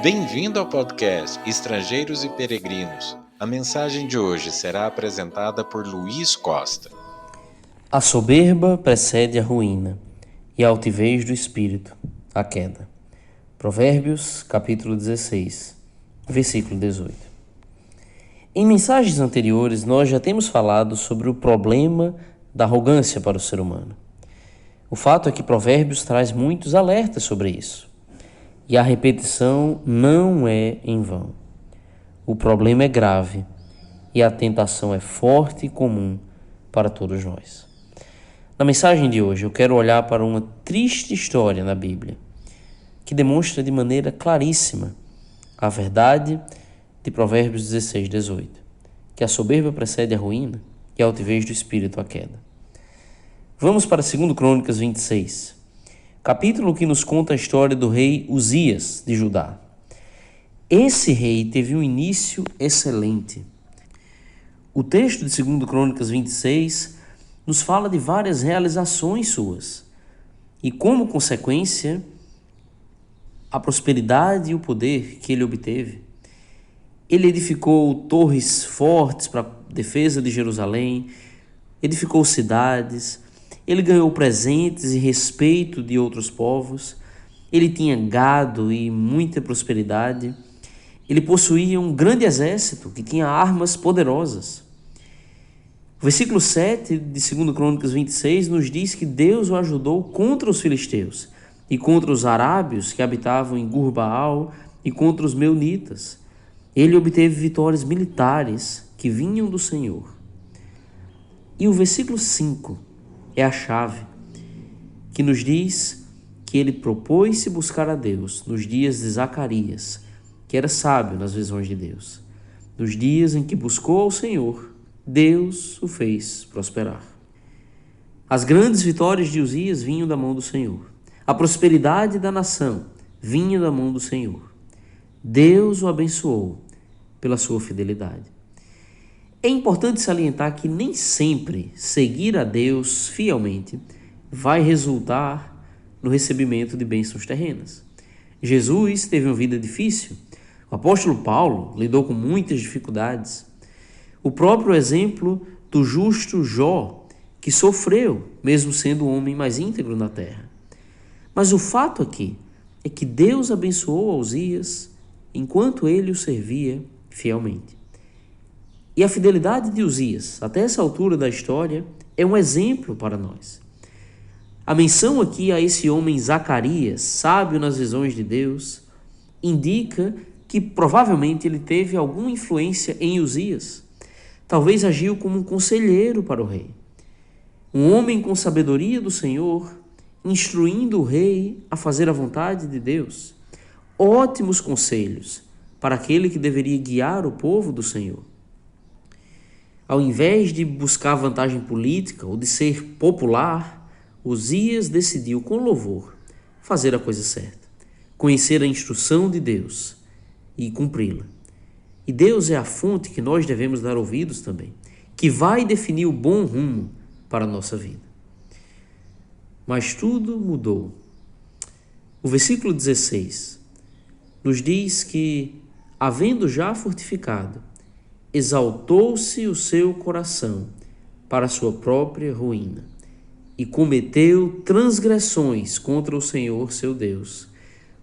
Bem-vindo ao podcast Estrangeiros e Peregrinos. A mensagem de hoje será apresentada por Luiz Costa. A soberba precede a ruína, e a altivez do espírito, a queda. Provérbios, capítulo 16, versículo 18. Em mensagens anteriores, nós já temos falado sobre o problema da arrogância para o ser humano. O fato é que Provérbios traz muitos alertas sobre isso. E a repetição não é em vão. O problema é grave e a tentação é forte e comum para todos nós. Na mensagem de hoje, eu quero olhar para uma triste história na Bíblia que demonstra de maneira claríssima a verdade de Provérbios 16, 18, que a soberba precede a ruína e a altivez do espírito a queda. Vamos para 2 Crônicas 26, capítulo que nos conta a história do rei Uzias de Judá. Esse rei teve um início excelente. O texto de 2 Crônicas 26 nos fala de várias realizações suas e, como consequência, a prosperidade e o poder que ele obteve. Ele edificou torres fortes para a defesa de Jerusalém, edificou cidades, ele ganhou presentes e respeito de outros povos, ele tinha gado e muita prosperidade, ele possuía um grande exército que tinha armas poderosas. O versículo 7 de 2 Crônicas 26 nos diz que Deus o ajudou contra os filisteus e contra os arábios que habitavam em Gur-Baal e contra os meunitas. Ele obteve vitórias militares que vinham do Senhor. E o versículo 5 é a chave, que nos diz que ele propôs-se buscar a Deus nos dias de Zacarias, que era sábio nas visões de Deus. Nos dias em que buscou ao Senhor, Deus o fez prosperar. As grandes vitórias de Uzias vinham da mão do Senhor. A prosperidade da nação vinha da mão do Senhor. Deus o abençoou pela sua fidelidade. É importante salientar que nem sempre seguir a Deus fielmente vai resultar no recebimento de bênçãos terrenas. Jesus teve uma vida difícil. O apóstolo Paulo lidou com muitas dificuldades. O próprio exemplo do justo Jó, que sofreu, mesmo sendo o homem mais íntegro na terra. Mas o fato aqui é que Deus abençoou Uzias enquanto ele o servia fielmente. E a fidelidade de Uzias, até essa altura da história, é um exemplo para nós. A menção aqui a esse homem Zacarias, sábio nas visões de Deus, indica que provavelmente ele teve alguma influência em Uzias. Talvez agiu como um conselheiro para o rei. Um homem com sabedoria do Senhor, instruindo o rei a fazer a vontade de Deus. Ótimos conselhos para aquele que deveria guiar o povo do Senhor. Ao invés de buscar vantagem política ou de ser popular, Uzias decidiu com louvor fazer a coisa certa, conhecer a instrução de Deus e cumpri-la. E Deus é a fonte que nós devemos dar ouvidos também, que vai definir o bom rumo para a nossa vida. Mas tudo mudou. O versículo 16 nos diz que, havendo já fortificado, exaltou-se o seu coração para a sua própria ruína e cometeu transgressões contra o Senhor seu Deus,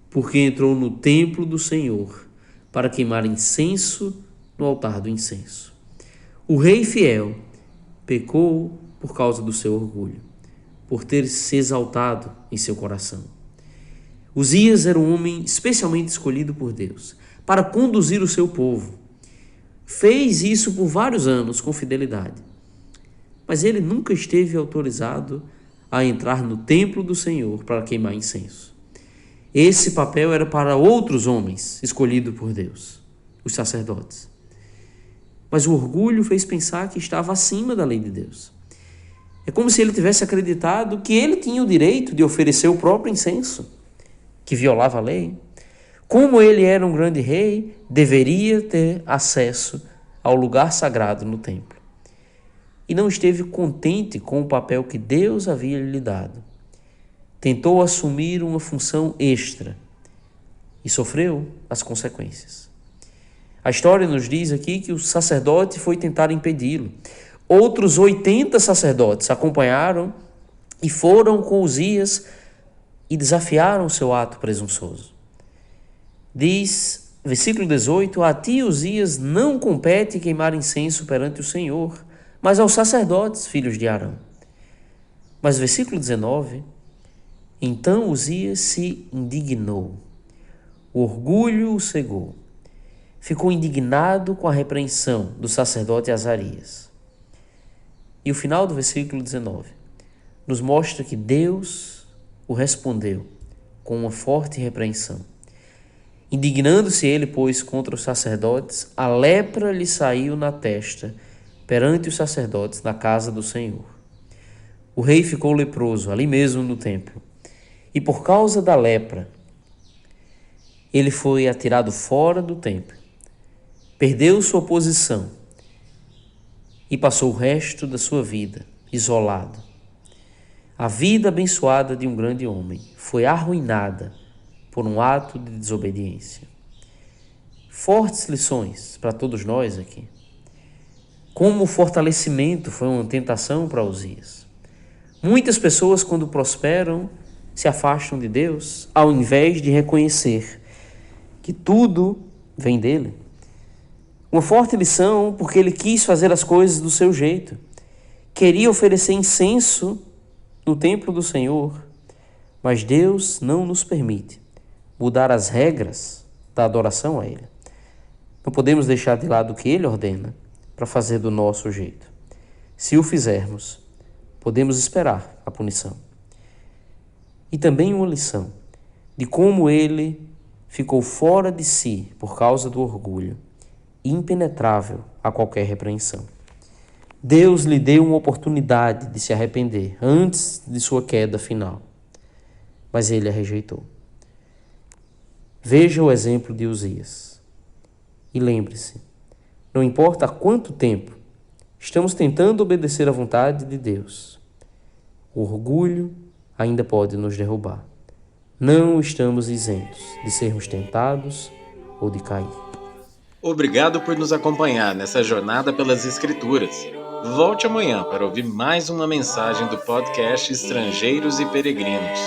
porque entrou no templo do Senhor para queimar incenso no altar do incenso. O rei fiel pecou por causa do seu orgulho, por ter se exaltado em seu coração. Uzias era um homem especialmente escolhido por Deus para conduzir o seu povo. Fez isso por vários anos com fidelidade, mas ele nunca esteve autorizado a entrar no templo do Senhor para queimar incenso. Esse papel era para outros homens escolhidos por Deus, os sacerdotes. Mas o orgulho fez pensar que estava acima da lei de Deus. É como se ele tivesse acreditado que ele tinha o direito de oferecer o próprio incenso, que violava a lei. Como ele era um grande rei, deveria ter acesso ao lugar sagrado no templo. E não esteve contente com o papel que Deus havia lhe dado. Tentou assumir uma função extra e sofreu as consequências. A história nos diz aqui que o sacerdote foi tentar impedi-lo. Outros 80 sacerdotes acompanharam e foram com Uzias e desafiaram seu ato presunçoso. Diz, versículo 18, a ti, Uzias, não compete queimar incenso perante o Senhor, mas aos sacerdotes, filhos de Arão. Mas versículo 19, então Uzias se indignou, o orgulho o cegou, ficou indignado com a repreensão do sacerdote Azarias. E o final do versículo 19 nos mostra que Deus o respondeu com uma forte repreensão. Indignando-se ele, pois, contra os sacerdotes, a lepra lhe saiu na testa perante os sacerdotes na casa do Senhor. O rei ficou leproso ali mesmo no templo, e por causa da lepra, ele foi atirado fora do templo, perdeu sua posição e passou o resto da sua vida isolado. A vida abençoada de um grande homem foi arruinada por um ato de desobediência. Fortes lições para todos nós aqui. Como o fortalecimento foi uma tentação para Uzias. Muitas pessoas, quando prosperam, se afastam de Deus, ao invés de reconhecer que tudo vem dele. Uma forte lição porque ele quis fazer as coisas do seu jeito. Queria oferecer incenso no templo do Senhor, mas Deus não nos permite mudar as regras da adoração a Ele. Não podemos deixar de lado o que Ele ordena para fazer do nosso jeito. Se o fizermos, podemos esperar a punição. E também uma lição de como ele ficou fora de si por causa do orgulho, impenetrável a qualquer repreensão. Deus lhe deu uma oportunidade de se arrepender antes de sua queda final, mas ele a rejeitou. Veja o exemplo de Uzias e lembre-se, não importa há quanto tempo estamos tentando obedecer à vontade de Deus, o orgulho ainda pode nos derrubar. Não estamos isentos de sermos tentados ou de cair. Obrigado por nos acompanhar nessa jornada pelas Escrituras. Volte amanhã para ouvir mais uma mensagem do podcast Estrangeiros e Peregrinos.